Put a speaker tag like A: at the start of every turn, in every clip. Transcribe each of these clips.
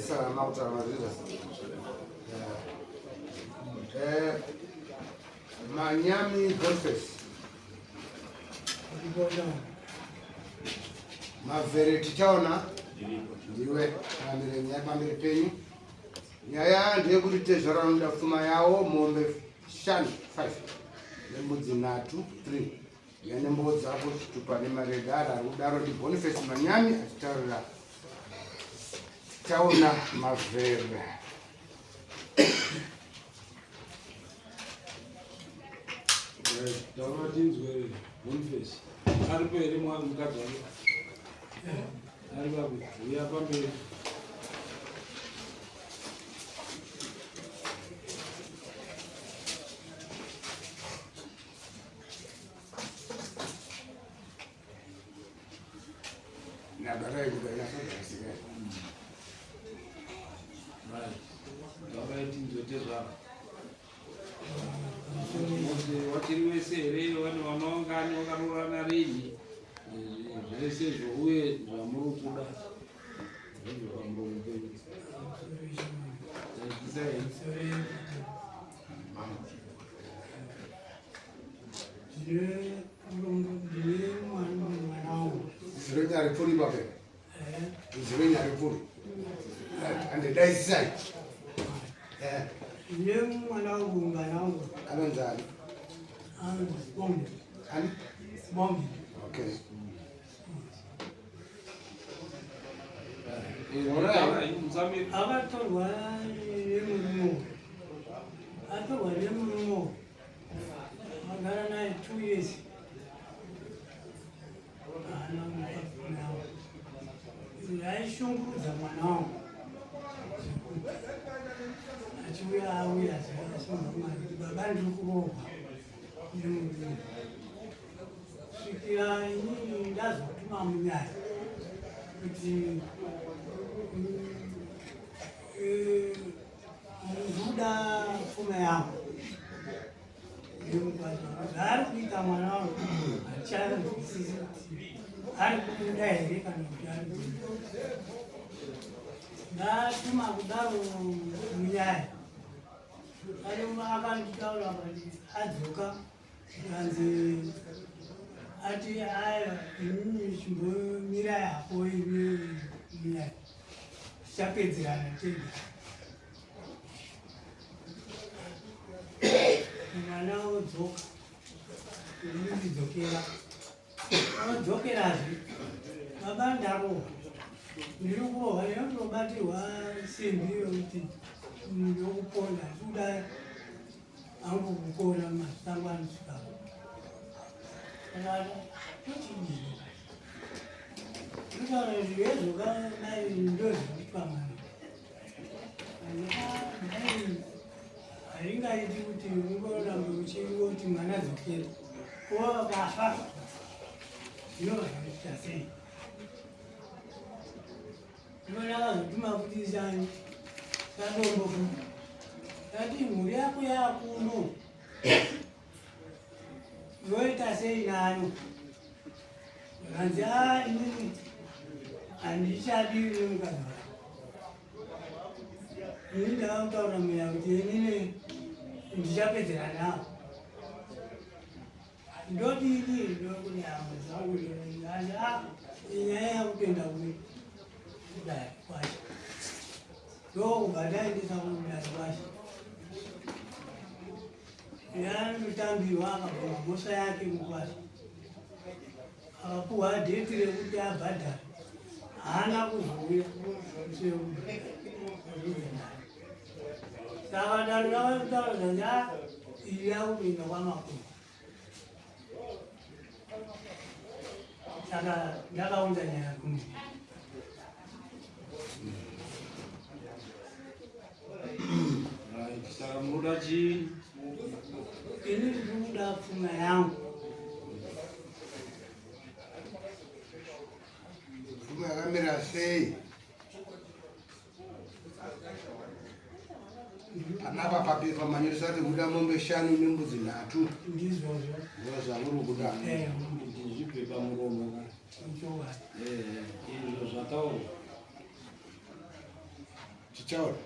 A: salama utawaliza. Manyami Golfes. Mavere tichaona ndiwe amirenya pamberi penyu. Nyaya ndiye kuti tezvaraunda pfuma yawo mombe 5 nembudzi 3 yane mbodzi apo chitupa nemaredhara kudaro ndi Boniface Manyami achitaurira taona mavere.
B: Dawatinzwe Boniface aripo ere mwana mukadzi wake ari papi uya pamberi
A: nabarayi kudainasodaasiga
B: dawatinzwe tezvako watiri wese here vanhu vamaungani vakarorana rini zvese zvouye zvamuri kuda
A: zirenyaripfuri pape zirenyaripfuri andidaisisai
C: Ye mwana wangu mwanangu
A: anonzani
C: bombi
A: ani
C: bombi
A: okay
C: akatorwa nemurumo atorwa nemurumo agara naye 2 years ana mwana aishungurudza mwana wangu achiuya auya asomamari baba ndiri kurohwa nemurumo svikira inini ndazotuma munyaya kuti muzuda pfuma yangu ari kuita mwana wangu achanzwisisi kuti ari kubuda here kana kuti ari ndatuma kudaro munyaya akanditaura kuti adzoka anzi ati aya inini chimbomira yako ive munyaya tichapedzerana tega mwana odzoka ndiridzokera odzokerazve baba ndarohwa ndiri kurohwa yotobatirwa simbi yokuti yokuponda ndikuda angu kukona masango anosvikapo tochidii nditaura zvivezvoka nai ndozvokutwamana haringaiti kuti ungorambe uchingoti mwana dzokera kuva kafa zvinozvinoita sei ndonakazotuma kuti sani sadomboku tati mhuri yako yakuno yoita sei nayo kanzi inini handichadiri mukadzi ini ndakataura muya kuti inini ndichapedzera nawo ndodini ndokuti hama dzangu inyaya yakupenda kudai kwacho ndokubva kudai kwacho yanotambirwa akabva mabosha yake mukwacho akapuhwa dheti rekuti abhadhara haana kuzouya saka danho rakakutaura zanja iyi yakupinda kwamakuru saka ndakaunza nyaya kumi
B: saka munoda chii
C: ini ndiri kuda pfuma yangu
A: pfuma yakamira sei panapa papepa manyoresa kuti kuda mombe 5 nembudzi 3
C: ndizvozvo
A: zvamuri kuda
B: ndizvipepa muromo izvo zvataurwa
A: tichaona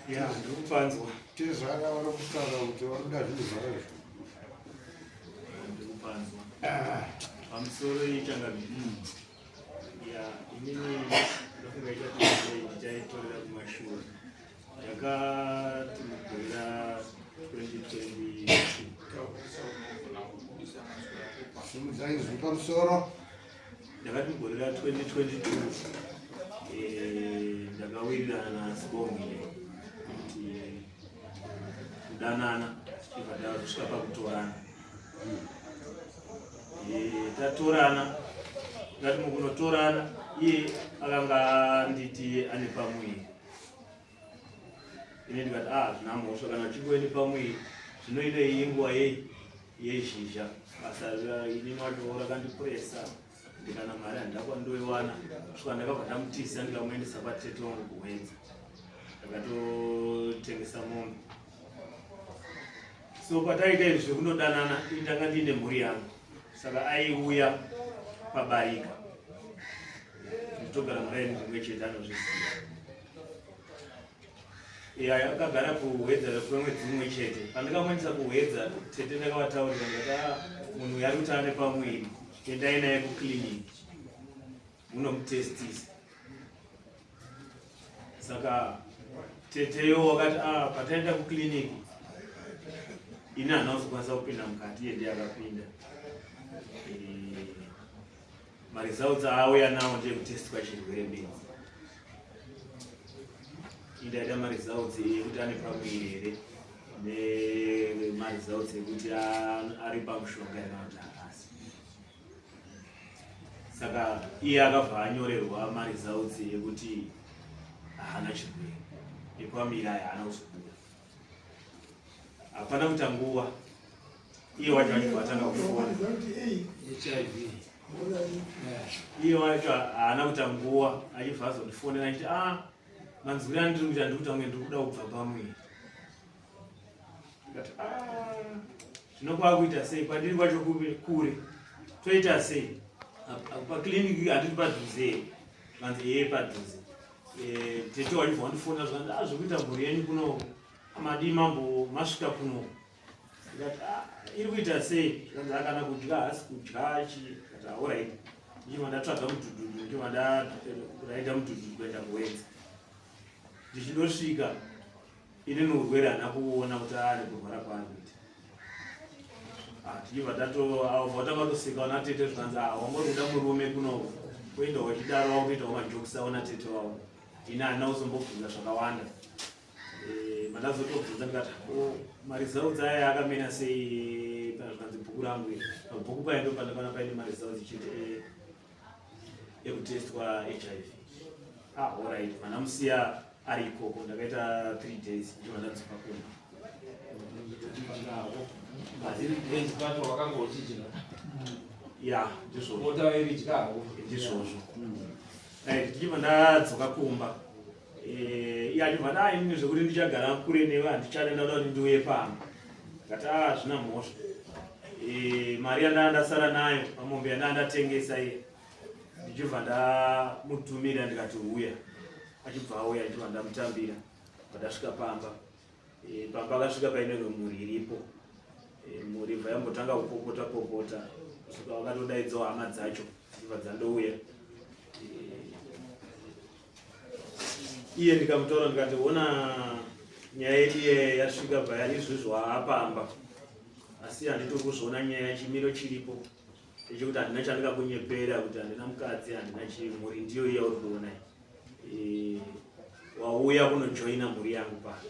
D: ya ndikupanzwa
A: tizara vari kutaura kuti varikuda zvinhu zvaro izvo
D: ndikupanzwa pamusoro yechangamiri ya inini ndofunga ichaitorera kumashure yakatimugorera 2020
A: simudzaizi pamusoro
D: ndakatimugorera 2022 ndakawirirana nasibongile kuti kudanana ibva kusvika pakutorana tatorana ngati mukunotorana iye akanga nditi ane pamwiri ine ndikati zvina mhosva kana uchingoende pamwiri zvinoita iyi nguva yezhizha basa inini wacho rakandipuresa ndikana mari handakwandoiwana kusvika ndakabva ndamutisa ndikamuendesa patete wangu kuwenza ndakatotengesa mombe so pataita izvi zvekunodanana indanga ndiine mhuri yangu saka aiuya pabarika nditogara muraini rimwe chete anozviziva akagara kuhedza kwemwedzi mumwe chete pandikamwendisa kuhedza tete ndakavataurira ndati munhu yari kuti ane pamwiri endai naye kucliniki munomutestisa saka teteyo wakati pataenda kucliniki ini hana kuzokwanisa kupinda mukati iye ndiye akapinda maresults aauya nawo ndekutestwa chirwere benzi indaida maresults ekuti ane pamwiri here nemaresults ekuti ari pamushonga yanauti haasi saka iye akabva anyorerwa maresults ekuti haana chirwere epamwiri aya haana kuzobuda hapana kuita nguva iye wacho achibva atanga kufona
B: HIV
D: iye wacho haana kuita nguva achibva azondifonera achiti manzwiri andiri kuita ndiri kuti amwe ndiri kuda kubva pamwiri ngati zvinokwaakuita sei pandiri kwacho kure toita sei pakliniki handiri padhuze here manzi iye padhuze tete wachibva wandifona zvakanda zvekuita mhuri yenyu kuno amadi mambo masvika kuno ngati iri kuita sei zvanzi akana kudya hasi kudya kati alright ndichibva ndatsvaga mudhudhudhu ndichibva ndaita mudhudhudhu kuenda kuwenza ndichindosvika ini neurwere hana kuona kuti ane kurwara kwaanoita tichibva tatanga toseka ona tete zvikanzi wangorida murume kunoko kuenda wachidaro wakutoitawo majokisa ona tete wavo ini hana kuzombobvunza zvakawanda mandazotobvunza ndikati maresults aya akamena sei zvikanzi bhuku rangu pabhuku paindo pandakana paine maresults chete ekutestwa HIV alright manamusiya ari ikoko ndakaita 3 days ndicho ndadzoka kuno ya ndizvozvo ndichibva ndadzoka kumba iye achibva inini zvekuti ndichagara kure newe handichada ndauda kuti ndiuye pamba ngati zvina mhosva mari yandaa ndasara nayo pamombe yandaa ndatengesa iye ndichibva ndamutumira ndikati uya achibva auya ndichibva ndamutambira ndasvika pamba akasvika paine mhuri iripo mhuri bva yambotanga kupopota popota kusvika wakatodaidzawo hama dzacho dzichibva dzandouya iye ndikamutaura ndikati ona nyaya yedu iye yasvika bva yari izvozvo haapamba asi handito kuzviona nyaya yachimiro chiripo echikuti handina chandikakunyepera kuti handina mukadzi handina chimhuri ndiyo iya uri kuona wauya kunojoina mhuri yangu pano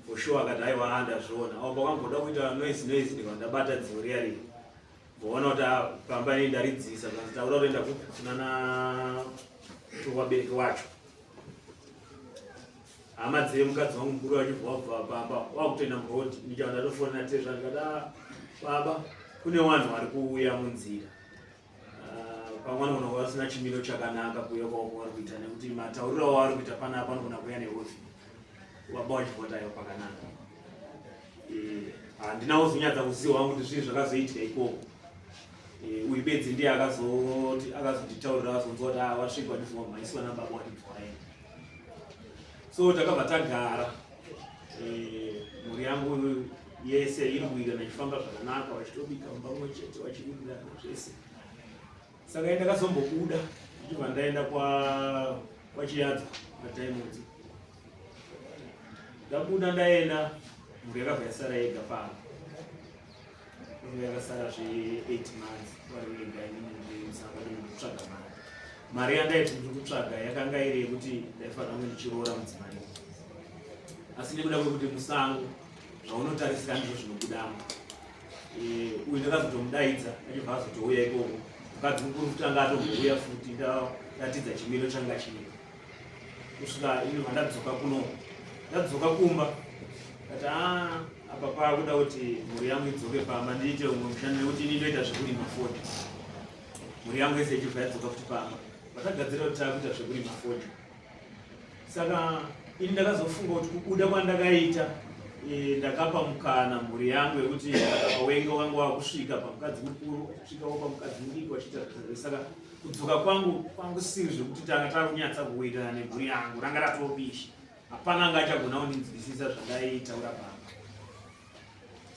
D: foshuwa akati haiwa handazviona pakamboda kuita noise ndikava ndabata dzivo riya riri voona kuti pamba nei ndaridzisa taura kutoenda kufunana wabereki wacho hama dzee mukadzi wangu mukuru wachibva wabva pamba wakutoenda murodi ndichava ndatofonera tezva ndikati baba kune vanhu vari kuuya munzira pamwana unonga vasina chimiro chakanaka kuuya kwavo vari kuita nekuti matauriro wavari kuita panapa anogona kuuya nehofi baba wachivotaiwa pakanaka handina kuzonyatsa kuziva wangu kuti zvii zvakazoitika ikoko uibedzi ndiye akazotitaurira azonzwa kuti wasvikwa ndifuma maiswa nababa wandibvarai. So takabva tagara, mhuri yangu yese iri kuita nachifamba zvakanaka, vachitobika mumba mumwe chete, vachiwirirana zvese. Saka ndakazombobuda ndichibva ndaenda kwaChiyadzo naDiamond. Ndabuda ndaenda, mhuri yakabva yasara yega pano. Yakasara zve 8 months vari vega inini musanga ndikutsvaga mari. Mari yandaiti ndikutsvaga yakanga iri yekuti ndaifanira kunge ndichiroora mudzimai. Asi nekuda kwekuti musango zvaunotarisira ndizvo zvinobudamo. Uyu ndakazotomudaidza achibva azotouya ikoko. Mukadzi mukuru futi anga atogouya futi ndaratidza chimiro changa chiri. Kusvika ini vandadzoka kuno, ndadzoka kumba kati apa paakuda kuti mhuri yangu idzoke pamba ndiite umwe mushando nekuti ini ndoita zvekurima fodya. Mhuri yangu yese ichibva yadzoka futi pamba, vatagadzira kuti taakuita zvekurima fodya. Saka ini ndakazofunga kuti kubuda kwandakaita ndakapa mukana mhuri yangu yekuti wenga wangu wakusvika pamukadzi mukuru, kusvikawo pamukadzi mudiki wachiita zvese. Saka kudzoka kwangu siri zvekuti tanga takunyatsa kuwirirana nemhuri yangu, ranga ratobishi. Hapana anga achagona kundinzwisisa zvandaitaura pamba.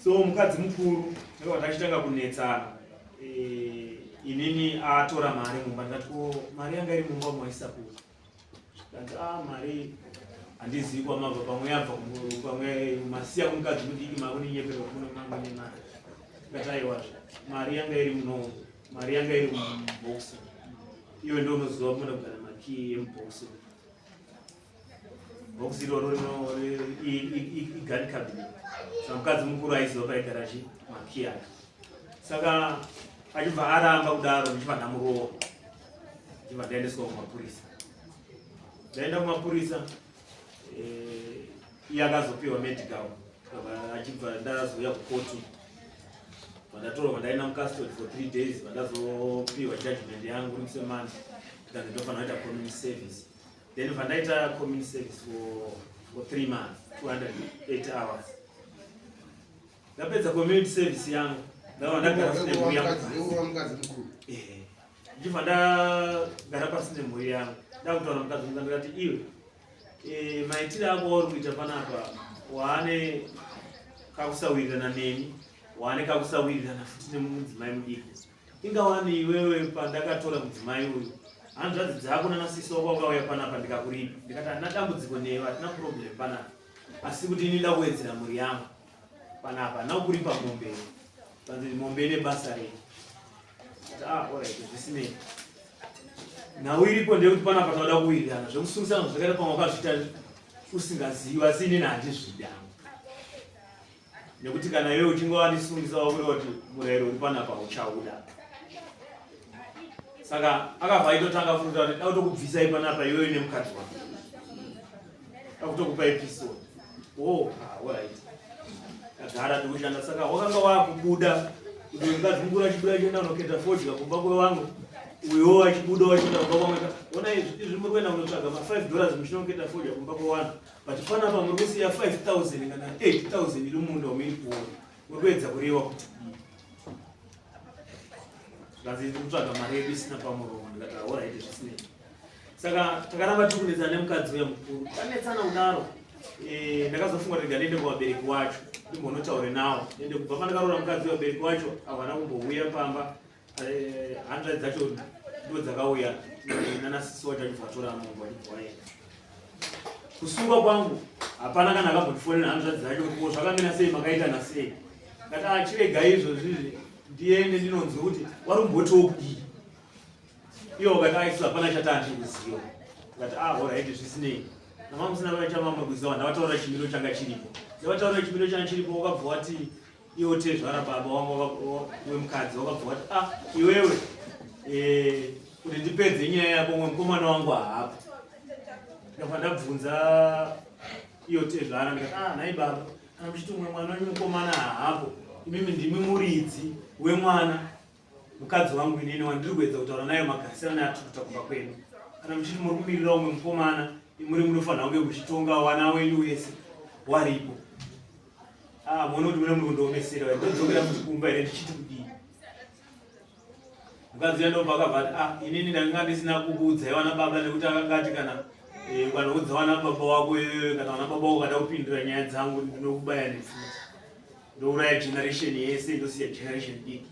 D: So mukadzi mukuru ndakabva tachitanga kunetsana. Inini atora mari mumba, ndikati mari yanga iri mumba mwaisapua. Ndikati mari handizivi kwamabva, pamwe yabva pamwe masiya kumukadzi mudiki makuninyeperwa kuno mamwe nemari. Ndikati aiwa mari yanga iri muno, mari yanga iri mubhokisi. Iwe ndio unoziva kunoda kugara makii emubhokisi. Bhokisi iroro igari cabinet. Saka mukadzi mukuru aiziva paigara makii ake. Saka achibva aramba kudaro ndichibva ndamuroora. Ndichibva ndaendeswa kumapurisa. Ndaenda kumapurisa, iye akazopiwa medical. Achibva ndazouya kukotu. Vandatorwa ndaenda mukastodi for 3 days, vandazopiwa judgment yangu uri kusemana. Ndikati ndofanira kuita community service. Then vandaita community service for 3 months, 208 hours. Ndapedza community service yangu, ndagara pasine mhuri yangu. Ndichibva ndagara pasine mhuri yangu. Ndakutaura mukadzi wangu ndikati iwe, maitiro ako uri kuita panapa, waane kakusawirirana neni, waane kakusawirirana futi nemudzimai mudiki. Ingawani iwewe pandakatora mudzimai uyu, hanzvadzi dzako nanasisi wako wakauya panapa ndikakuripa. Ndikati handina dambudziko newe, hatina problem panapa. Asi kuti ini nda kuwedzera mhuri yangu panapa, handina kukuripa mombe. Panzi mombe ine basa renyu. Alright, zvisinei. Nhau iripo ndekuti panapa tauda kuwirirana. Zvekusungisa zvakaita pamwe wakazviita usingazivi, asi inini handizvida. Nekuti kana iwe uchinge wandisungisa wakureva kuti murayiro uri panapa uchauda. Saka akabva aitotanga futa kuti da kutokubvisai panapa iwewe nemukadzi wako. Da kutokupa episode. Alright. Kagara ndikushanda. Saka wakanga wakubuda kuti mukadzi mukuru achibuda achienda kunoketa fodya kumba kwewangu. Uyo achibuda wachienda kumba kwamweka. Ona izvi muri kuenda kunotsvaga $5 muchinoketa fodya kumba kwewangu. But panapa muri kusiya 5,000 kana 8,000 iri munda wamiri kuona. Muri kuedza kureva kuti zvazi kutsvaga mari yedu isina pamuromo. Ndikati alright, zvisinei. Saka takaramba tikunetsana nemukadzi uya mukuru. Tanetsana kudaro, ndakazofunga kuti ndiende kuvabereki wacho ndimbonotaure nawo. Ende kubva pandakaroora mukadzi wabereki wacho havana kumbouya pamba. 100 dzacho ndo dzakauya nanasisi wacho achibvatora mongo achibva waenda. Kusunga kwangu hapana kana akambondifonera 100 dzacho kuti zvakamira sei, makaitana sei. Ndakati chiregai izvozvi ndiende ndinonzwa kuti warumbotiwo kudii. Iwo ukati aisi hapana chatandikuziva. Ndikati alright, zvisinei. Namamusina vachamamwe kuziva ndavataura chimiro changa chiripo. Ndavataura chimiro changa chiripo, wakabva wati iwo tezvara baba wangu wemukadzi, wakabva wati iwewe kuti ndipedze nyaya yako mwe mukomana wangu haapo. Ndabva ndabvunza iyo tezvara ndikati nhai baba, kana muchiti mwe mwana wenyu mukomana haapo, imimi ndimi muridzi wemwana mukadzi wangu inini wandiri kuedza kutaura naye magarisirano atiri kuita kumba kwenu. Kana muchiti muri kumirira umwe mukomana, muri munofanira kunge muchitonga wana wenyu wese waripo. Muone kuti mune muri kundoomesera, ndodzokera futi kumba here ndichiti kudii. mukadzi ndo pakabva inini ndanga ndisina kukuudza wana baba nekuti akangati kana ukanoudza wana baba wako kana wana baba wako kada kupindura nyaya dzangu ndinokubaya nefuti ndouraya generation yese ndosiya generation diki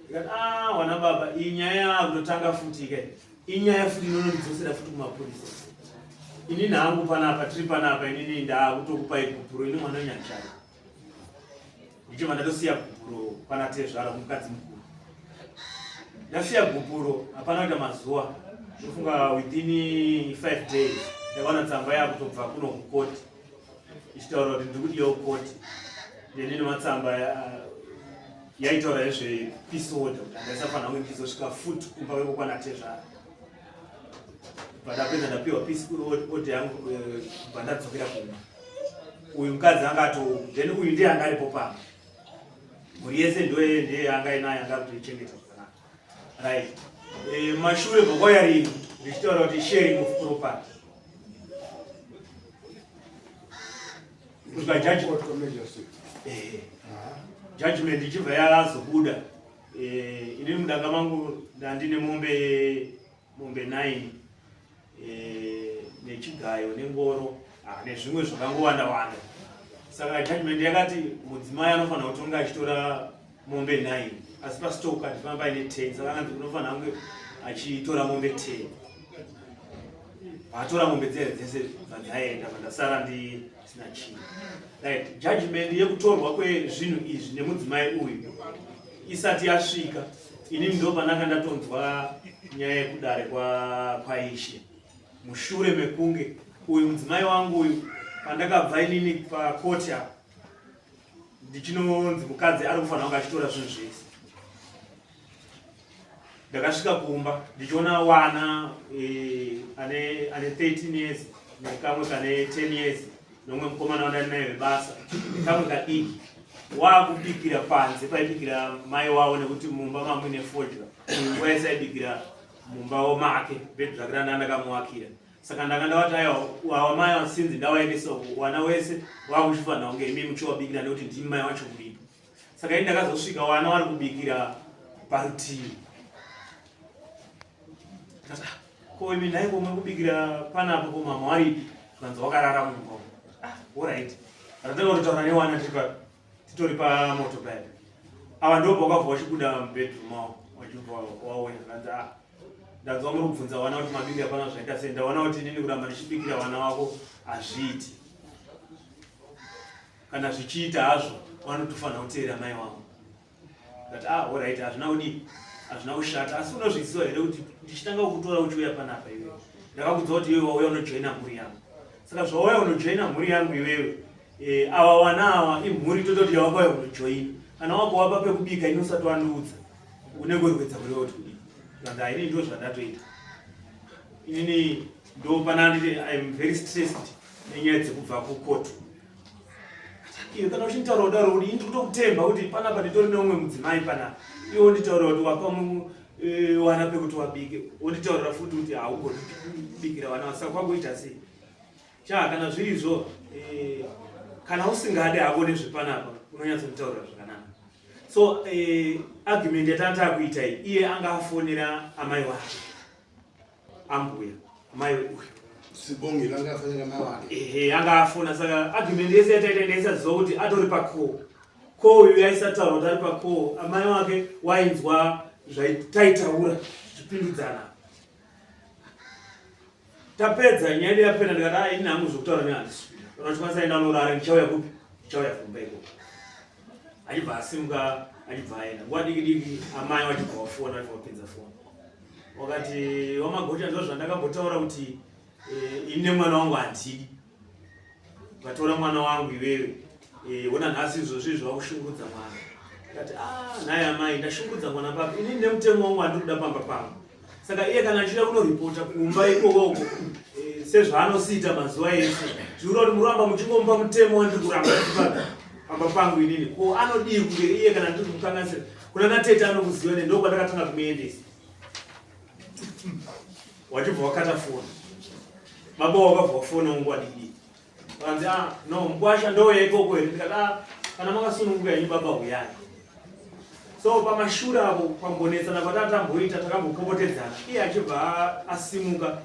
D: ndikati wana baba iyi nyaya yakutotanga futi kai inyaya futi inonondidzosera futi kumapurisa inini hangu panapa tiri panapa inini ndakutokupai gupuro ini mwana wenyanchai ndichibva ndatosiya gupuro pana Tezvara mukadzi mukuru ndasiya gupuro hapana kuita mazuva ndofunga within 5 days ndakaona tsamba yakutobva kuno kukoti ichitaura kuti ndiri kudiyawo koti ndenini matsamba yaitaura nezvepeace order kuti handaisafanira kunge ndizosvika futi kumba kweko kwana Tezvara ndapedza ndapiwa peace order yangu kubva ndadzokera kumba uyu mukadzi then uyu ndiye anga aripo pamba mhuri yese ndiye anga inayo anga kutoichengeta zvakanaka right mashure bvakwauya ringi ndichitaura kuti sharing of property kusvika judgment ichibva yazobuda inini mudanga mangu ndandine mombe 9 nechigayo nengoro nezvimwe zvakangowanda wanda saka judgment yakati mudzimai anofanira kutonga achitora mombe 9 asi pasitoka ndifana paine 10 saka anzi unofanira kunge achitora mombe 10 atora mombe dzese dzadzaenda vandasara ndisina chinhu right judgment yekutorwa kwezvinhu izvi nemudzimai uyu isati yasvika inini ndo pananga ndatonzwa nyaya yekudare kwaishe mushure mekunge uyu mudzimai wangu uyu pandakabva inini pakoti apa ndichinonzi mukadzi ari kufanira kunge achitora zvinhu zvese ndakasvika kumba ndichiona wana ane 13 years nekamwe kane 10 years nomwe mukomana wandani naye webasa nekamwe kadiki wakubikira panze paibikira mai wavo nekuti mumba mamuine fodya nguva yese aibikira mumba womake bhedhu zvake ndandakamuwakira saka ndanga ndavati awa mai wasinzi ndavaendesa wana wese wakuchifanira kunge imi muchiwabikira nekuti ndimi mai wacho kudipa saka ini ndakazosvika wana vari kubikira parutivi ko imi nhaiko muri kubikira panapo komama waripi kanzi wakarara mumba alright atatanga kutotaura newana titori pamotobike ava ndobva wakabva wachibuda mubedroom wavo wachibva waona kanzi ndanzwa muri kubvunza wana kuti mabikira pana zvaita sei ndaona kuti nini kuramba ndichibikira wana wako hazviiti kana zvichiita hazvo wanotofanira kuteera mai wavo kati alright hazvina kudii hazvina kushata asi unozviziva here kuti ndichitanga kukutora uchiuya panapa iwewe ndakakudza kuti iwewe wauya unojoina mhuri yangu saka zvawauya unojoina mhuri yangu iwewe ava wana ava imhuri tototi yawakauya unojoina kana wakawapa pekubika inosati wandiudza unenge urikuedza kurewa kuti kudii kanga inini ndo zvandatoita inini ndo pana nditi I'm very stressed nenyaya dzekubva kukotu iwe kana uchinditaura kudaro kuti ini ndikutokutemba kuti panapa nditori neumwe mudzimai panapa iwe unditaurira kuti wapa wana pekuti wabike unditaurira futi kuti haugobikira wana saka kwakuita sei kana zvirizvo kana usingade hako nezvepanapa unonyatsomutaurira zvakanaka so argument yatanga kuita iye anga afonera amai wake ambuya amai uyu
A: Sibongi langa afonera amai wake
D: anga afona saka argument yese yataita ziva kuti atori pako uyu yaisataura kuti ari pako amai wake wainzwa zvaitaitaura zvichipindudzana tapedza nyaya yapenda ndikati ini hangu zvokutaura nehandisi unachikwanisa enda unorara ndichauya kupi ndichauya kumba ikoko achibva asimuka achibva aenda nguva diki diki amai wachibva wafona achibva wapedza foni wakati wamagocha ndo zvandakambotaura kuti ini nemwana wangu handidi ukatora mwana wangu iwewe ona nhasi izvozvi zvakushungudza mwana ndikati naye amai ndashungudza mwana papa inini nemutemo wangu handiri kuda pamba pangu saka iye kana achida kunoripota kumba ikokoko sezvaanosiita mazuva ese zviura kuti muramba muchingomba mutemo wandiri kuramba pamba pangu inini ko anodii kunge iye kana ndiri kumukanganisira kuna natete anokuziva ne ndo kwandakatanga kumuendesa wachibva wakata foni baba wakabva wafona nguva diki vanzi no mkwasha ndouya ikoko here ndikati kana makasununguka yenyu baba uyai So pamashure apo pambonetsana patatamboita takambopopotedzana iye achibva asimuka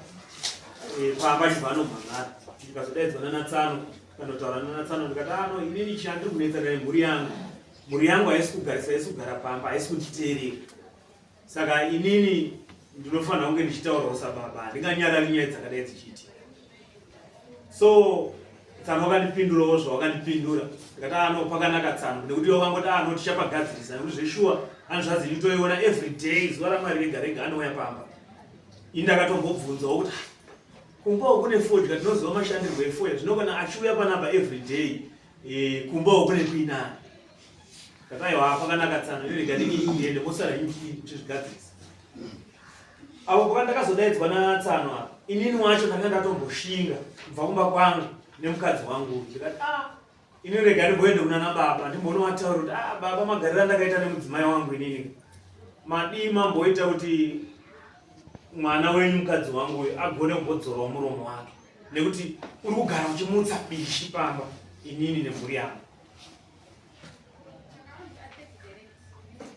D: pamba achibva anomhangara tikazodaidzana naTsano kanotaura naTsano ndikati ano inini chandiri kunetsana mhuri yangu haisi kugara pamba haisi kunditeerera saka inini ndinofanira kunge ndichitaurawo sababa handinganyarari nyaya dzakadai dzichiitika. So Tsano wakandipindurawo zvawakandipindura ndikati ano pakanaka Tsano nekuti wakangoti ano tichapagadzirisa nekuti zveshuwa hanzvazi nditoiona every day zuva raMwari rega rega anouya pamba. Ini ndakatombobvunzawo kuti kumbawo kune fodya ndinoziva mashandirwo efodya zvino kana achiuya panapa every day kumbawo kune kuinani ndakati aiwa pakanaka Tsano rega ndiende mosara chizvigadzirisa. Apo pakandakazodaidzwa naTsano apa inini wacho ndanga ndatomboshinga kubva kumba kwangu nemukadzi wangu ndikati ini rega ndimboende kuna nababa ndimbonowataura kuti baba magariro andakaita nemudzimai wangu inini madii mamboita kuti mwana wenyu mukadzi wangu agone kumbodzorawo muromo wake nekuti uri kugara uchimutsa bishi pamba inini nemhuri yangu.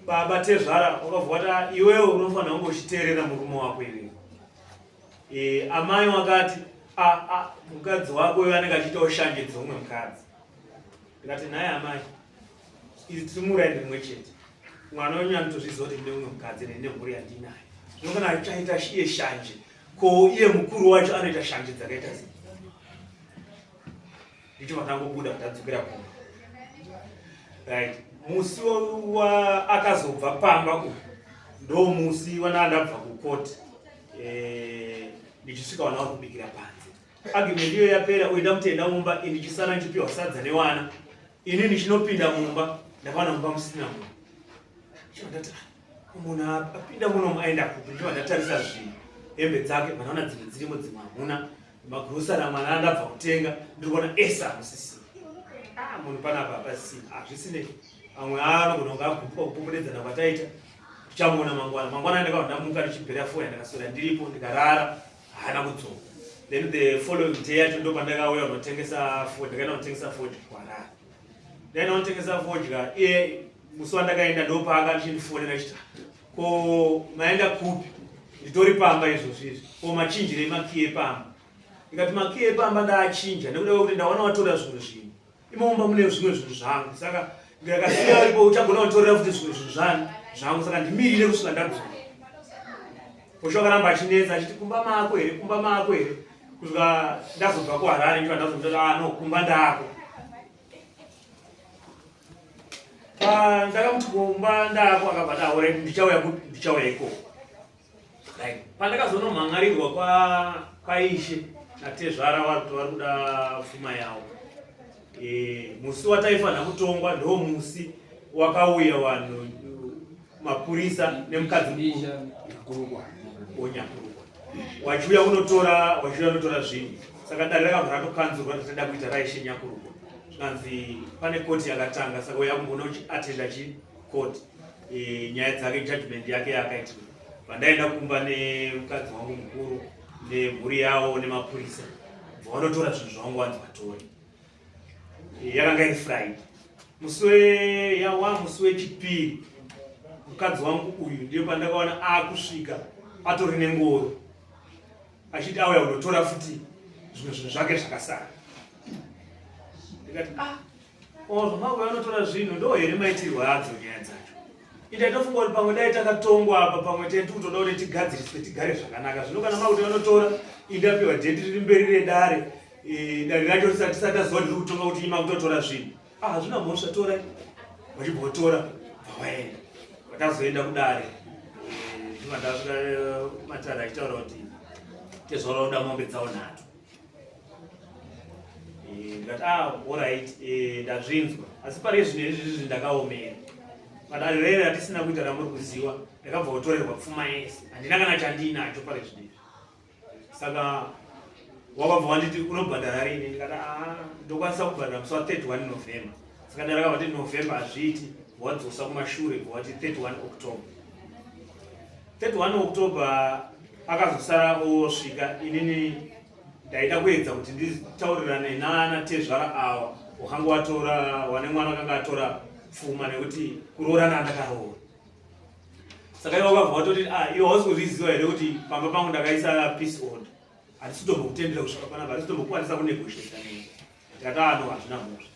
D: Baba Tezvara wakavhota iwewe unofanira kunge uchiteerera murume wako iwewe. Amai wakati mukadzi wako iwe anenge achiitawo shanje dzomwe mukadzi. Ndikati naye amai izi tiri muraini rimwe chete mwana wenyu anotozviziva kuti ndine umwe mukadzi nemhuri yandinayo zvino kana achaita iye shanje ko iye mukuru wacho anoita shanje dzakaita sei. Ndicho patangobuda kutadzokera kumba. Right. Musi akazobva pamba uyu ndo musi wandabva kukoti ndichisvika wana vari kubikira panze. Argument iyo yapera uenda mutenda mumba ndichisara ndichipiwa sadza newana ini ndichinopinda mumba ndapana mumba musina munhu. Ndati munhu apinda muno aenda kupi ndicho ndatarisa zvinhu hembe dzake vanaona dzimwe dzirimo dzimwe hamuna magurosara mwana andabva kutenga ndiri kuona esa musisi munhu panapa hapasisina hazvisinei amwe anogona kunge agupa kupopotedzana kwataita tichamuona mangwana ndakaondamuka ndichibhera foya ndakaswera ndiripo ndikarara haana kudzoka. Then the following day yacho ndo pandakauya kunotengesa fodya ndakaenda kunotengesa fodya kwarara. Ndaenda kunotengesa fodya iye musi wandakaenda ndo paaka ndichindifonera chiti ko maenda kupi nditori pamba izvozvizvi ko machinjirei makiye pamba. Ndikati makiye pamba ndaachinja nekuda kwekuti ndaona watora zvimwe zvinhu imomba mune zvimwe zvinhu zvangu saka ndakasiya ipo uchagona kutorera futi zvimwe zvinhu zvangu saka ndimirire kusvika ndadzoka. Posho akaramba achinetsa achiti kumba mako here kusvika ndazobva kuHarare ndicho ndazobva no kumba ndako. Ndakamuti kumba ndako akabva daura ndichauya ikoko. Pandakazonomhangarirwa kwaishe naTezvara vari kuda pfuma yavo. Musi wataifanira kutongwa ndo musi wakauya vanhu mapurisa nemukadzi mukuru onyakurukwa wachiuya unotora zvinhu saka dare rakabva ratokanzurwa tatoda kuita raishe nyakurukwa zvikanzi pane koti yakatanga saka uya kumboona uchiatenda chikoti nyaya dzake judgment yake yakaitirwa. Pandaenda kumba nemukadzi wangu mukuru nemhuri yavo nemapurisa vanotora zvinhu zvangu vanzi vatori. Yakanga iri Friday. Musi wechipiri mukadzi wangu uyu ndiyo pandakaona akusvika atori nengoro achiti auya kunotora futi zvimwe zvinhu zvake zvakasara. Ndikati zvamako anotora zvinhu ndo here maitirwa adzo nyaya dzacho. Ndaitofunga kuti pamwe dai takatongwa apa pamwe tiri kutoda kuti tigadziriswe tigare zvakanaka. Zvino kana makuti vanotora indapiwa dheti riri mberi redare dare racho risati sataziva ndiri kutonga kuti ima kutotora zvinhu hazvina mhosva torai vachibvotora vawaenda vatazoenda kudare zvima ndasvika matara achitaura kuti Tezvara uda mombe dzawo nhatu. Ndikati alright ndazvinzwa asi pari zvinhu izvi ndakaomera padare rere ratisina kuita ramuri kuziva ndakabva kutorerwa pfuma yese handina kana chandinacho pari zvinhu izvi saka wakabva wanditi unobhadhara rini ndikati ndokwanisa kubhadhara musi wa31 November saka ndarakabva kuti November hazviiti wadzosa kumashure bvawati 31 October. 31 October akazosara osvika inini ndaida kuedza kuti nditaurirane naTezvara awa wakanga watora wane mwana wakanga atora pfuma nekuti kuroorana ndakaroora Saka iwe wakabva watoti iwe hausikuziziwa here kuti pamba pangu ndakaisa peace order. Handisitombokutenderera kusvika panapa, handisitombokuwanisa kunegotiata neni. Ndikati no hazvina mhosva.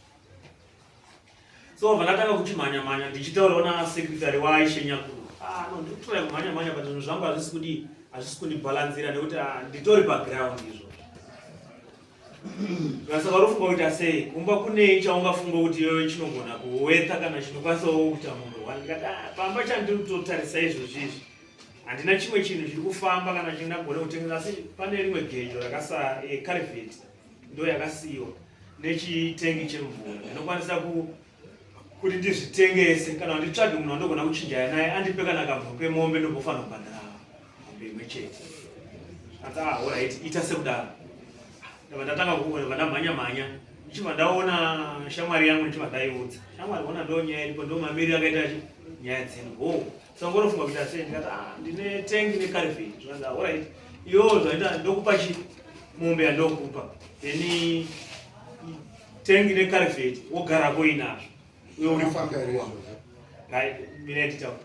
D: So vandakatanga kuchimhanya-mhanya ndichitaurawo nasekretary waishe Nyakuru. No ndikutora kumhanya-mhanya but zvinhu zvangu hazvisi kundibhalanzira nekuti nditori paground izvo. Saka unofunga kuita sei? Kumba kunei chaungafunga kuti iwe chinogona kuwetha kana chinokwanisawo kuita munhu wani. Ndikati pamba chandinototarisa izvozvo izvi. Handina chimwe chinhu chiri kufamba kana chinogona kutengesa, asi pane rimwe gejo rakasa culvert ndo yakasiyiwa nechitengi chemvura. Ndinokwanisa kuti ndizvitengese kana nditsvage munhu andogona kuchinjaya naye andipe kana kamwe kemombe ndombofana kubhadhara mombe imwe chete. Ati alright ita sekudaro. Ndatanga kuona ndamhanya-mhanya ndichibva ndaona shamwari yangu ndichibva ndaiudza. Shamwari ona ndo nyaya iripo ndo mamiri akaita nyaya dzenu. Saka ngonofunga kuita sei? Ndikati ndine tengi neculvert. Zvanzi alright. Iwo zvaita ndokupa mombe yandokupa. Then tengi neculvert wogarako inazvo. Iwe
A: unofamba here izvozvo.
D: Right, mina nditaura.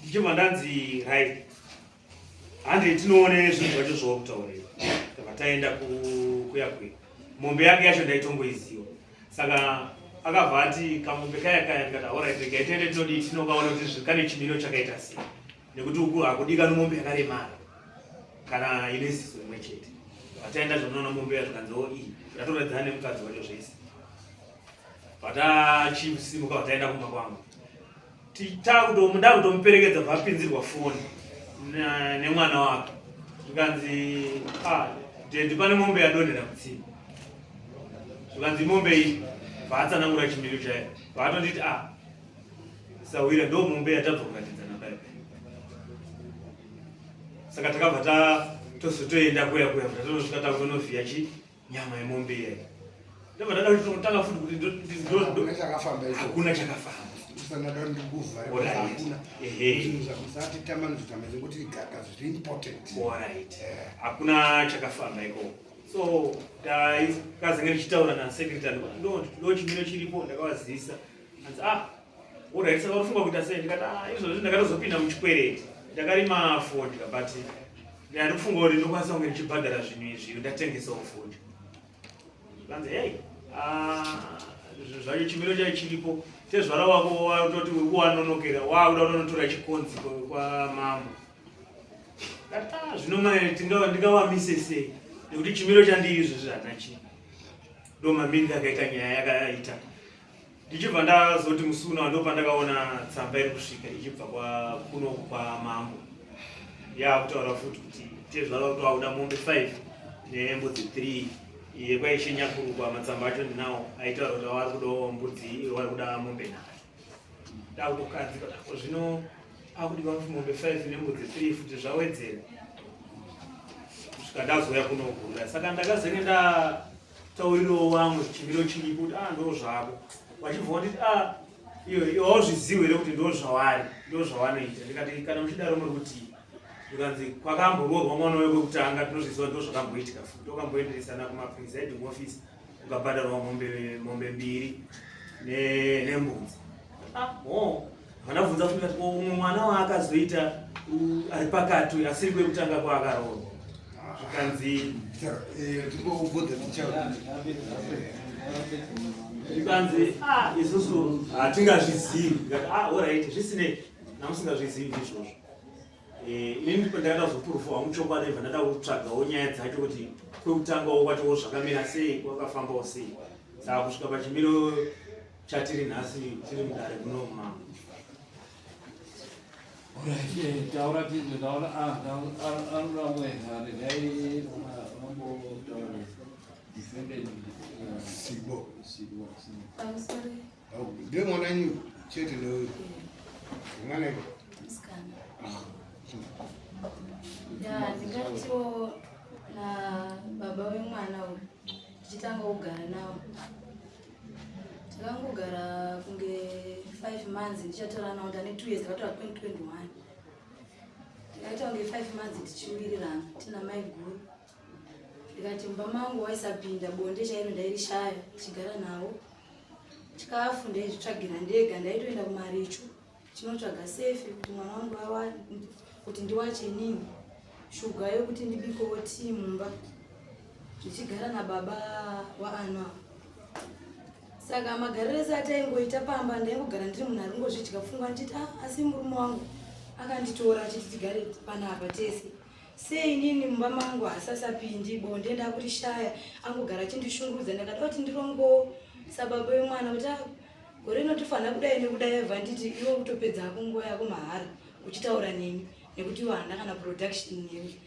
D: Ndichibva ndanzi right. Handi tinoone zvinhu zvacho zvawakutaurira. Taenda kuyakwe. Mombe yake yacho ndaitongoiziva. Saka akabva ati kamombe kaya ndikati alright regai tiende tinodii tinokaona kuti zvikane chimiro chakaita sei. Nekuti uku hakudikani mombe yakaremara kana ine ziso rimwe chete. Taenda zvinoona mombe yacho kanziwo ndatoradzana nemukadzi wacho zvese. Patachisimuka taenda kumba kwangu. Ndakutomuperekedza bvapinzirwa foni nemwana wake. Zvikanzi ndipane mombe yadonhera kutsime. Zvikanzi mombe iyi vaatsanangura chimiro chayo. Vaatonditi Sawira ndo mombe yatabva kuratidzana paya. Saka takabva tozotoenda kuya tonosvika takutonovhiya nyama yemombe iyayi. Ndobva ndada kuti totanga futi kuti hakuna chakafamba. Hakuna chakafamba ikoko. So ndakazenge ndichitaura nasekretary ndo chimiro chiripo ndakavazivisa. Anzi alright saka unofunga kuita sei? Ndikati izvozvi ndakatozopinda muchikwereti. Ndakarima fodya but ndikufunga kuti ndokwanisa kunge ndichibhadhara zvinhu izvi ndatengesawo fodya. Zvikanzi hey zvacho chimiro chacho chiripo. Tezvara wako watoti uri kuwanonokera wakuda kunotora chikonzi kwamambo. Zvino mai ndingawamise sei? Nekuti chimiro chandiri izvozvi hazvina chinhu. Ndo mamiri akaita nyaya yakaita. Ndichibva ndazoti musuna ndo pandakaona tsamba iri kusvika ichibva kuno kwamambo. Yakutaura futi kuti tezvara kuti wakuda mombe 5 nembudzi 3. Kwaishe Nyakuru kwamatsamba acho ndinawo aitaura kuti vari kudawo mbudzi vari kuda mombe 9. Ndakutokadzika zvino akuti vamufi mombe 5 nembudzi 3 futi zvawedzera. Kusvika ndazoya kunogura. Saka ndakazenge ndataurirawo vamwe chimiro chiripo kuti ndo zvako. Vachibva kuti iwe hauzvizivi here kuti ndo zvavari ndo zvavanoita. Ndikati kana muchidaro muri kuti zvikanzi kwakamboroorwa mwana wekutanga tinozviziva ndo zvakamboitika futi. Tokamboenderesana kumapresiding office ukabhadharwa mombe 2 nembudzi. Vanabvunza futi kuti umwe mwana waakazoita ari pakati asiri kwekutanga kwaakaroorwa. Zvikanzi zvikanzi isusu hatingazvizivi. Ndikati alright zvisinei namusingazvizivi izvozvo. Inini pandakatozopurufawo muchokwadi ibva ndada kutsvagawo nyaya dzacho kuti kwekutangawo kwatiwo zvakamira sei kwakafambawo sei. Saka kusvika pachimiro chatiri nhasi tiri mudare kuno kumambo.
B: Taura aruramwe regai mambotaura defended
A: Sibo.
E: I'm sorry.
A: Ndio mwananyu chete ndio. Ngane.
E: Ndingatiwo na baba wemwana tichitanga kugara nawo. Takangogara kunge 5 months ndichatora nawo ndane 2 years ndakatora 2021. Ndakaita kunge 5 months tichiwirirana tina mai guru. Ndikati mumba mangu waisapinda bonde chairo ndairishaya tichigara nawo. Chikafu ndaizvitsvagira ndega ndaitoenda kumarichu chinotsvaga sefi kuti mwana wangu kuti ndiwache nini shuga yokuti ndibikewo tii mumba tichigara nababa waanwa. Saka magariro ese ataingoita pamba ndaingogara ndiri munhu ari ngozvidya pfungwa ndichiti asi murume wangu akanditora achiti tigare panapa tese, sei inini mumba mangu hasasapindi bonde ndakurishaya angogara achindishungurudza. Ndakada kuti ndirongo sababu yemwana kuti gore rinotifanira kudai nekudai evha nditi iwe kutopedza hako nguva yako mahara uchitaura neni nekuti iwe handina kana production neni.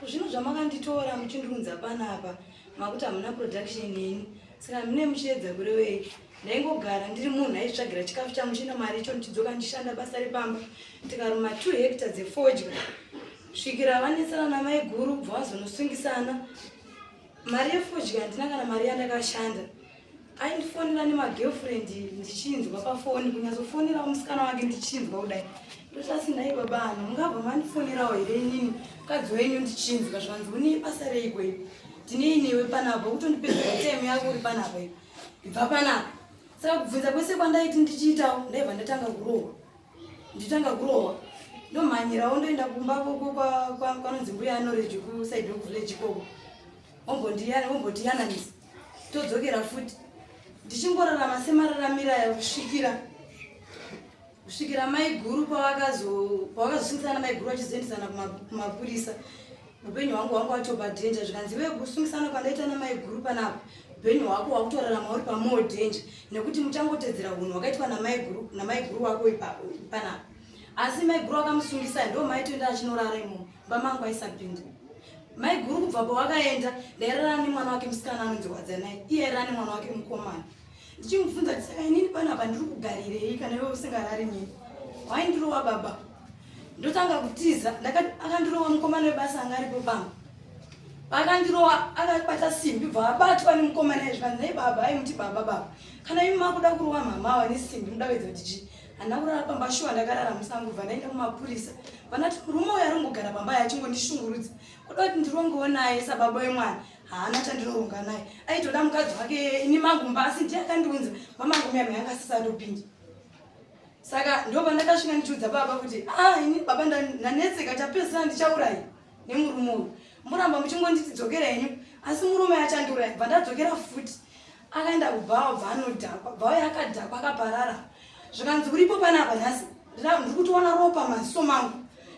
E: Zvino zvamakanditora muchindirunza panapa makuti hamuna production neni, saka mune muchiedza kurewei. Ndaingogara ndiri munhu aitsvagira chikafu changu china mari icho ndichidzoka ndishanda basa repamba tikaruma 2 hectares dzefodya svikira vanesana namai guru kubva vazonosungisana. Mari yefodya handina kana mari yandakashanda. Aindifonera nemagirlfriend ndichinzwa pafoni, kunyatsofonera musikana wake ndichinzwa kudai. Ndoti nai baba ano mungabva mandifonerawo here inini mukadzi wenyu ndichinzwa zvanzi une basa reiko iri ndinei newe panapa kutondipedzera temu yako uri panapa ipo ibva panapa. Saka kubvunza kwese kwandaiti ndichiitawo ndaibva nditanga kurohwa ndomhanyirawo ndoenda kumba kwanonzi mbuya anoreji kusaidi yokuvillage ikoko ombotiyananisa todzokera futi ndichingorarama semararamira kusvikira mai guru pawakazosungisana mai guru achizoendesana kumapurisa. Upenyu hwangu watopa dhenja zvikanzi iwe kusungisana kwandaita namai guru panapa upenyu hwako wakutorarama uri pamore dhenja nekuti muchangotedzera hunhu hwakaitwa namai guru wako panapa. Asi mai guru akamusungisa ndo maitoenda achinorara imomo mba mangu aisapinda. Mai guru kubva pawakaenda ndairara nemwana wake musikana anonzi Wadzanai, iye airara nemwana wake mukomana. Ndichimubvunza kuti saka inini panapa ndiri kugarirei kana iwe usingarari nini? Waindirowa baba. Ndotanga kutiza akandirowa mukomana webasa anga aripo pamba. Akandirowa akabata simbi bva abatwa nemukomana izvanzi nei baba aimuti baba kana imi makuda kurowa mama wane simbi mudawedza kuti handina kurara pamba shuwa ndakarara musango bva ndaenda kumapurisa vanati murume uyo arongogara pamba achingondishungurudza kuda kuti ndirongewo naye sababa wemwana haana chandiroronga naye aitoda mukadzi wake ini mangu mbasi ndiye akandiunza mamangu miyama yanga asisatopinda. Saka ndo pandakasvika ndichiudza baba kuti ini baba ndanetseka chapedzisana ndichaurai nemurume uyu muramba muchingonditi dzokera henyu asi murume achandiurai. Bva ndadzokera futi akaenda kubvawo bva anodhakwa bvawo yakadhakwa akaparara zvikanzi uripo panapa nhasi ndiri kutoona ropa maziso mangu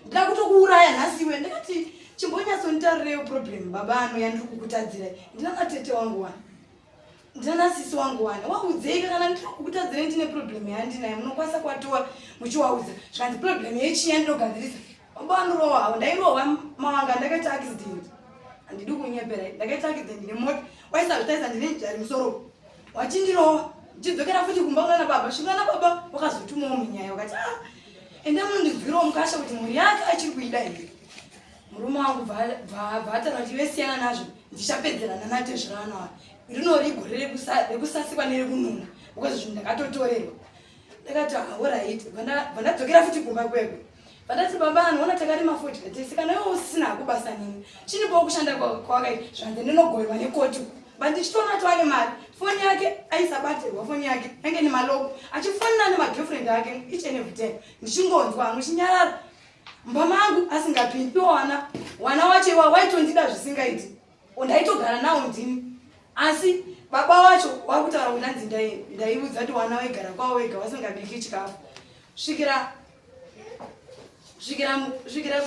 E: ndida kutokuuraya nhasi iwe. Ndakati chimbonyatsonitarirewo problem baba ano yandiri kukutadzirai. Ndinana tete wangu wani ndinana sisi wangu wani waudzeika kana ndiri kukutadzirai ndine problem yandinaye munokwanisa kwatiwa muchiwaudza zvikanzi problem yechi yandinogadzirisa baba anorowa hawo ndairohwa mawanga ndakaita accident handidi kunyeperai ndakaita accident nemota waisazvitaisa ndine njari musoro wachindirowa ndichidzokera futi kumba kunana baba svikana baba wakazotumawo munyaya wakati enda munondinzwirawo mukasha kuti mhuri yake achiri kuida here. Murume wangu bvatara kuti vesiyana nazvo ndichapedzerana nate zviranawa rinori gore rekusasikwa nerekununa because zvinhu ndakatotorerwa. Ndakati alright vandadzokera futi kumba kwekwe vandati baba anoona takarima fodya tese kana iwe usisina kubasa nini chinipowo kushanda kwawakaita zvanzi ndinogoywa nekoti bandichitoona twake mari foni yake aisabatirwa foni yake yange nemaloko achifonera nemagirlfriend ake each and every time ndichingonzwa muchinyarara mumba mangu asingapindi wana wacho iwa waitondida zvisingaiti ndaitogara nawo ndini asi baba wacho wakutaura kuti anzi ndaiudza kuti wana waigara kwawo wega wasingabiki chikafu svikira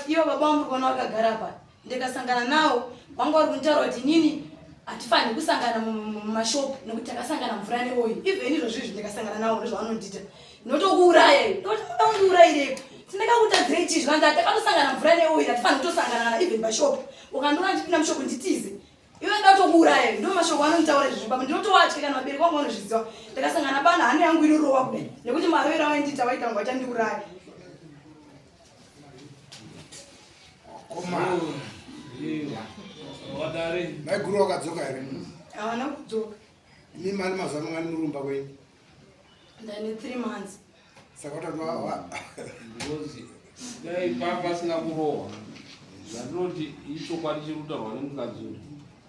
E: iwo baba vamuri kuona vakagara pa ndikasangana nawo vanga vari kunitaura kuti nini hatifaniri kusangana mumashopu nekuti takasangana mvura neoyi even izvozvizvi ndikasangana nawo ndozvavanondita ndinotokuurayai ndoti muda kundiurayireko tindakakutadzirei chii zvanzi takatosangana mvura neoyi hatifaniri kutosangana even pashopu ukandiona ndipinda mushoko nditize iwe ndatokuurayai ndo mashoko anonditaura izvozvo baba ndinotowatya kana vabereki vangu vanozviziva ndakasangana bana hana yangu inorowa kudai nekuti marovera waindita vaitanga vachandiuraya.
A: Mai guru wakadzoka here?
E: Havana kudzoka.
A: Ni mari mazuva mangani murumba kwenyu?
E: Ndane 3 months.
A: Saka utatowa
B: ngozi dai pasina kurohwa zvandinoti ichokwadi chiri kutaurwa nemukadzi uyu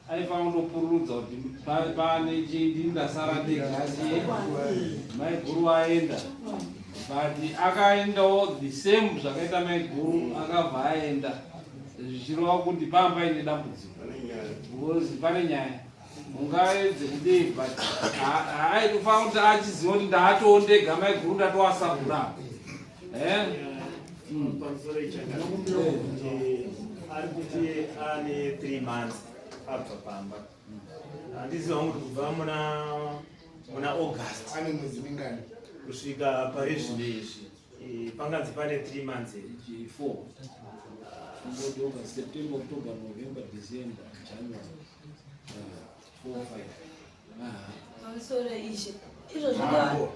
B: aifanira kundopururudza kuti pane chindi ndasara negasi mai guru aenda but akaendawo the same zvakaita maiguru akabva aenda zvichireva kuti pamba ine dambudziko because pane nyaya mungaedze kudei but haikufanira kuti achiziva kuti ndaatoo ndega maiguru ndatoasabhura
D: ari kuti ane 3 months abva pamba. Handiziva kuti kubva muna August
A: ane mwedzi mingani
D: kusvika pari zvino izvi panganzi pane 3 months
B: 4 August, September, October, November, December, January 4, 5.
E: Pamusoro izvi izvo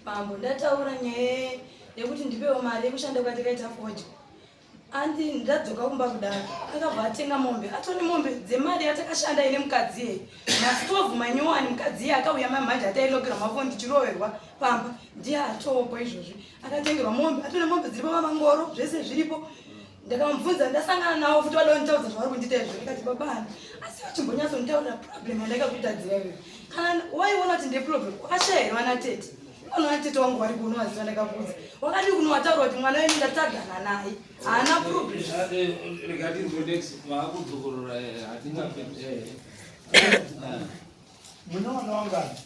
E: pambo ndataura nyaya yekuti ndipewo mari yekushanda kwatakaita foji. Andi ndadzoka kumba kudaro akabva atenga mombe atoni mombe dzemari yatakashanda ine mukadzi ye masitovu manyowani mukadzi ye akauya manje atailogera mafoni ndichiroverwa pamba ndiye atoko izvozvi akatengerwa mombe atone mombe dziripo pamangoro zvese zviripo. Ndakamubvunza ndasangana nawo futi wada kunditaudza zvavari kundiita izvo ndikati babana asi wachimbonyatsonditaurira problem yandakakutadzira iwe kana waiona kuti ndeproblem wakashayirwa natete unoona tete wangu vari kuno waziva ndakabvunza wakati kuno wataura kuti mwana wenyu ndatagana naye haana problem.
B: Regatinzonex vaakudzokorora hatingapete
C: muna mwana wangani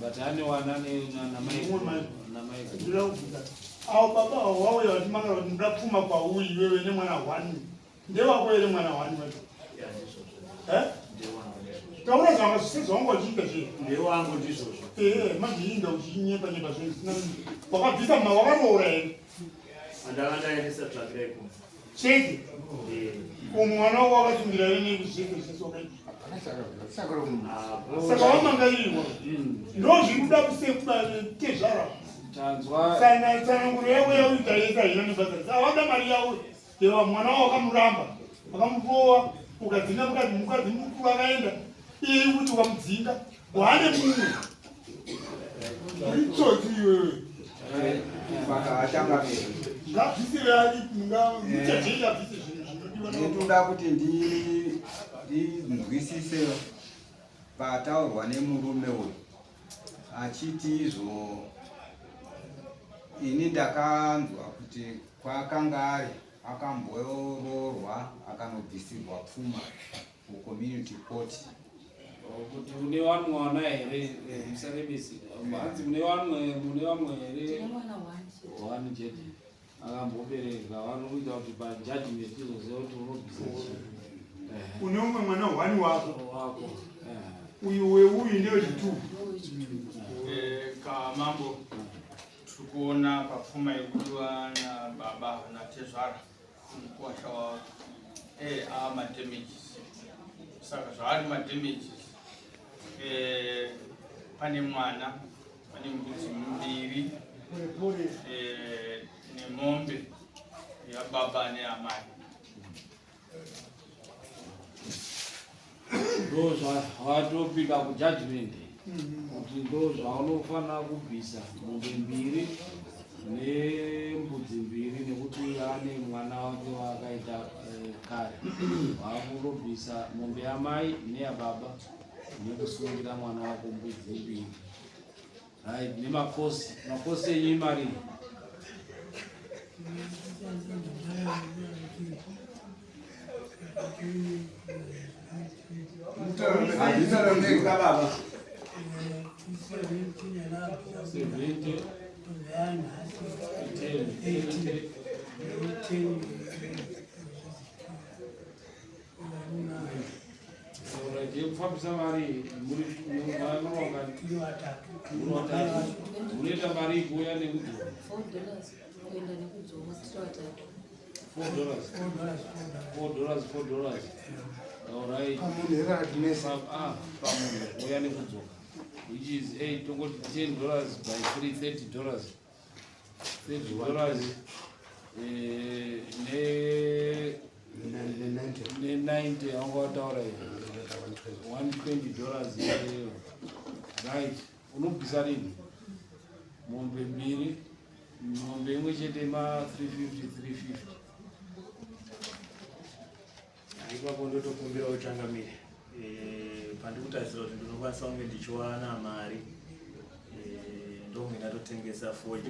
B: but ane wana namai
C: awo baba wauya watimangara kuti ndapfuma kwauyi iwewe nemwana 1 ndewako ere mwana 1 taura zvanga zvisizva wangu wachiita chii
D: ndewangu ndizvozvo
C: mandiinda uchinyepa nyepa zvezina wakabvisa wakanoora here
D: andakandaendesa tsvakirai kunze
C: chete umwana wako wakatungira nenekucheke zvesokaiti saka wamangairirwa ndo zviri kuda kusekutezvara tsananguro yako yauita yesa hina nebasa awada mari yawo eva mwana wako wakamuramba wakamurowa ukadzinga mukadzi mukuru akaenda iye kuti ukamudzinga wane mumwe uritsotsi iwewe ngabvisire ari muchajeita bvise zvinhu
F: ndinoda kuti ndinzwisise pataurwa nemurume uyu achiti izvo. Ini ndakanzwa kuti kwakanga ari akambororwa akanobvisirwa pfuma kucommunity court.
B: kuti une vamwe vana here musarebesi hanzi mune vamwe here wani chete akambobereka vanoita kuti pajudgment izoziva kuti unobvisa chii
C: une umwe mwana 1
B: wako
C: uyu weuyu ndewechitu
G: kamambo tikuona papfuma yekudiwa nababa natezvara mukuwasha wavo amadamages saka zvaari madamages pane mwana pane mbudzi 2 nemombe yababa neamai
B: ndo zvatopinda kujudgment kuti ndo zvaunofanira kubvisa mombe 2 nembudzi 2 nekuti ane mwana wake wakaita kare vakurobvisa mombe yamai neyababa nekusungira mwana wako mbudzi 2 right nemakosi enyu imari
F: baba
B: 70 kufambisa mari munoita mari kuuya nekudzora $4. Alright. Kuuya nekudzoka which is tongoti $10 by $3 $30 ne90 aungataura $120 right. Unobvisa rini mombe 2 mombe imwe chete ma 350
D: ipapo ndotokumbira uchangamire pandikutarisira kuti ndinokwanisa kunge ndichiwana mari ndomwe natotengesa forge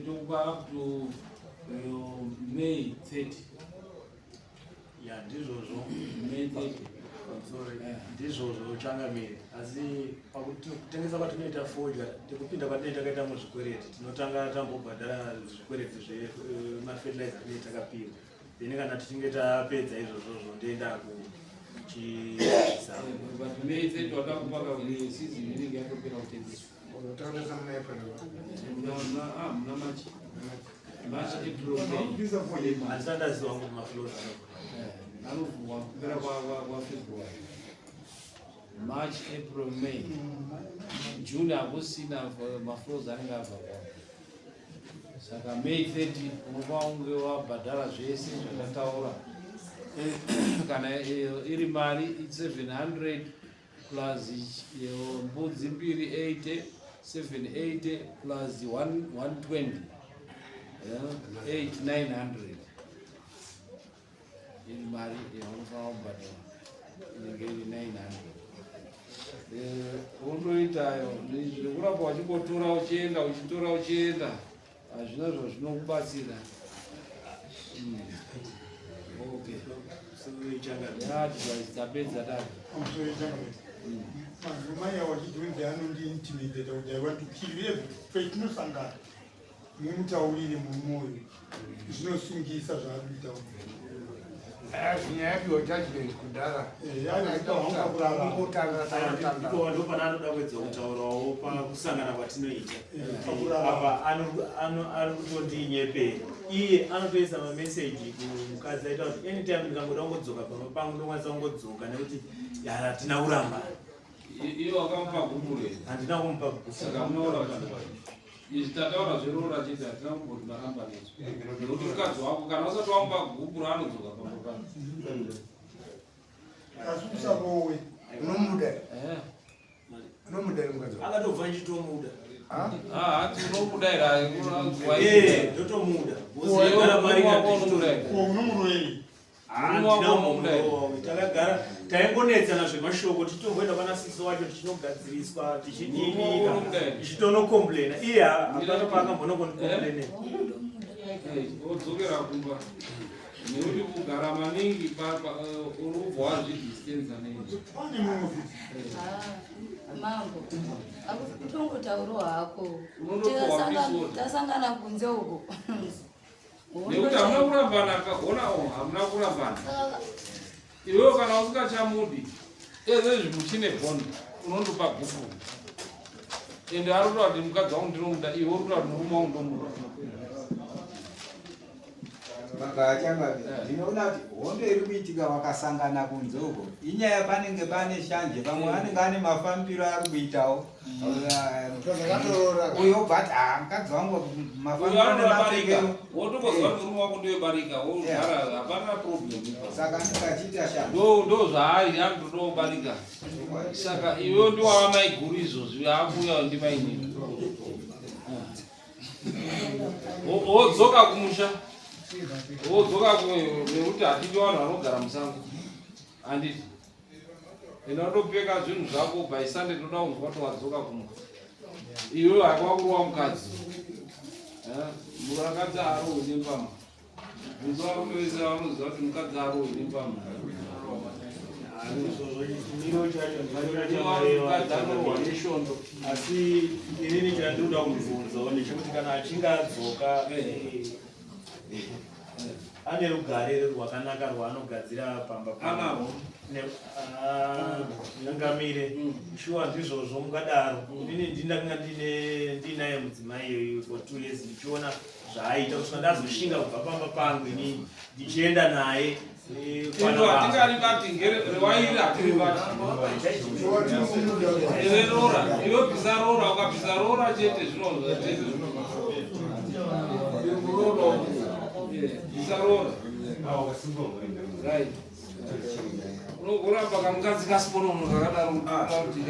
B: tokupa up to May 30.
D: ya ndizvozvo
B: May 30.
D: ndizvozvo changamire asi pakutengesa kwatinoita forge tikupinda patine takaita muzvikwereti tinotanga tambobhadhara zvikwereti zvemafertilizer tinee takapiwa then kana tichinge tapedza izvozvozvo ndoenda
B: But May 30 watakupa kwenye season inenge yatopera kutengeswa.
A: Utaoneza mna April.
B: Mna March, April, May.
D: asandaziwa ngo maflows
B: Anofungwa kupera kwa February. March, April, May. June akusina maflows anenge abva kwa. Saka May 30 unopa unge wabhadhara zvese zvakataura. Kana iri mari 700 plus mbudzi mbiri 80 780 plus 120 900 iri mari yaunofana kubhadhara inenge iri 900 undoitayo zvekuramba wachingotora uchienda hazvina zvazvinokubatsira. Okay. Tapedza dada.
C: Manya wachidhonzi anondiintimidata kuti I want to kill you. Petinosangana mumutaurire mumwoyo zvinosungisa zvaarikuita
A: Zvinyayapiwa judgment kudhara.
D: Ndipo ndo panoda kuedza kutaurawo pakusangana kwatinoita. Apa ari kutondinyepe. Iye anotoisa mameseji kumukadzi aita kuti anytime ndikangoda kungodzoka pamba pangu ndokwanisa kungodzoka nekuti hatina kuramba.
B: Iyo wakamupa gumure.
D: Handina kumupa gumure.
B: Saka munoora vanhu. Izvi tataura zveroora chete hatina kumboti maramba nezvo. Nokuti mukadzi wako kana usati wamupa gumure anodzoka pamba pangu.
C: Asi usarowe.
A: Unomuda. Unomuda mukadzi.
D: Akatobva nchitomuda.
B: Hati unomudaira nguva
D: ndotomuda.
C: Unomurwei.
D: Takagara taingonetsana zvemashoko titomboenda pana sisi wacho tichinogadziriswa tichidika tichitonokomplaina iye hapana paakambonokondicomplainei
B: odzokera kumba nekuti kugara maningi uri kubva wazvidistenza neizvo.
E: Mambo utongotaurawo hako tasangana kunze uko
B: nekuti hamuna kurambana akaona hamuna kurambana iwewo kana usingachamudi ezvezvi muchine bhondi unondopa gupu ende ari kuta kuti mukadzi wangu ndinomuda iwe uri kuta kuti murume wangu ndomuda
F: Magachanga ndinoona kuti hondo iri kuitika wakasangana kunze uko inyaya panenge pane shanje pamwe anenge ane mafambiro ari kuitawo uyo but mukadzi wangu mafambiro nemapfekero
B: wotokozwa kuti murume wako ndowebarika wogara hapana problem.
F: Saka ndikachiita shanje
B: ndo zvaari anotoda kubarika. Saka iwewo ndiwava maiguru izvozvi akuuya ndimainini wodzoka kumusha wodzoka nekuti hatidi vanhu vanogara musango handiti inotopfeka zvinhu zvako by Sunday toda kunzwa kuti wadzoka kumwe iwe hakwakurowa mukadzi mukadzi arowe nembama muzo varume vese vanoziva kuti mukadzi arowe nembama mukadzi anorohwa neshondo.
D: Asi inini chandinoda kumubvunzawo ndechekuti kana achinge adzoka ane rugare rwakanaka rwaanogadzira pamba
B: anavo
D: nyangamire shuwa ndizvozvo mungadaro. Inini ndinanga ndinaye mudzimai for 2 years ndichiona zvaaita kusvika ndazoshinga kubva pamba pangu inini ndichienda naye
B: hatingaribati rewairi hatiribati rora iwe bvisa rora ukabvisa rora chete bvisa rora unogoramba kamukadzi kasiponono kakadaro kuti